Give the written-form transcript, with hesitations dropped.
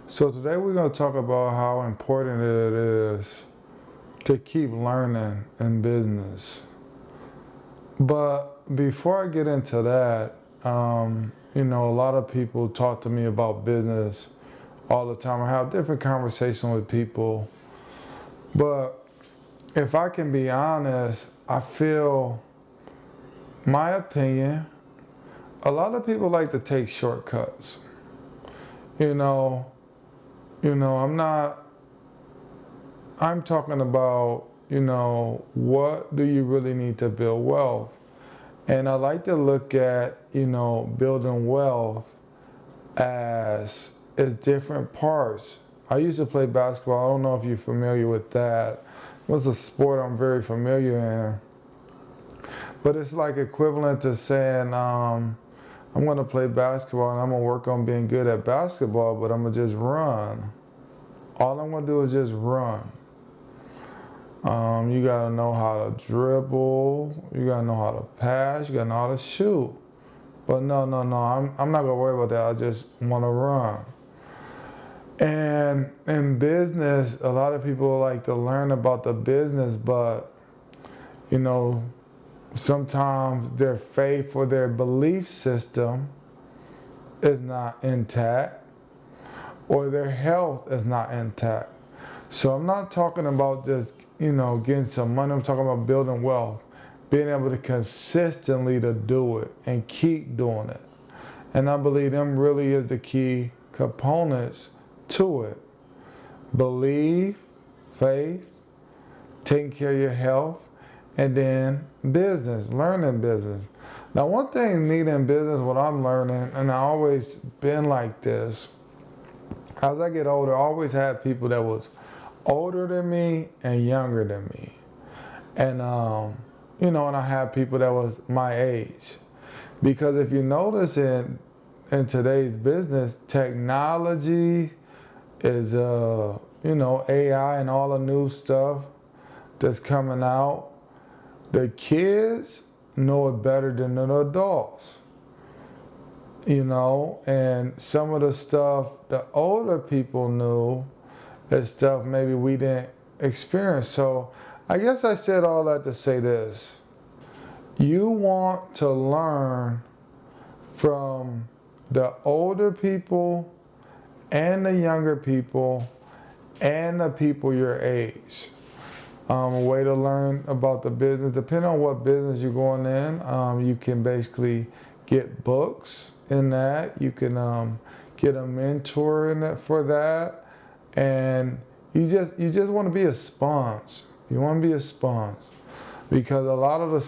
So today we're going to talk about how important it is to keep learning in business. But before I get into that, a lot of people talk to me about business all the time. I have different conversations with people. But if I can be honest, I feel, my opinion, a lot of people like to take shortcuts. I'm talking about, what do you really need to build wealth? And I like to look at, building wealth as different parts. I used to play basketball. I don't know if you're familiar with that. It was a sport I'm very familiar in. But it's like equivalent to saying, I'm going to play basketball and I'm going to work on being good at basketball, but I'm going to just run. All I'm going to do is just run. You got to know how to dribble. You got to know how to pass. You got to know how to shoot. But no. I'm not going to worry about that. I just want to run. And in business, a lot of people like to learn about the business, but, sometimes their faith or their belief system is not intact, or their health is not intact. So I'm not talking about just, getting some money. I'm talking about building wealth, being able to consistently to do it and keep doing it. And I believe them really is the key components to it. Believe, faith, taking care of your health, and then business, learning business. Now, one thing neat in business, what I'm learning, and I always been like this, as I get older, I always had people that was older than me and younger than me. And, and I had people that was my age. Because if you notice in today's business, technology is, AI and all the new stuff that's coming out. The kids know it better than the adults, and some of the stuff the older people knew is stuff maybe we didn't experience. So I guess I said all that to say this. You want to learn from the older people and the younger people and the people your age. A way to learn about the business, depending on what business you're going in, you can basically get books in that. You can get a mentor in that for that, and you just want to be a sponge. You want to be a sponge, because a lot of the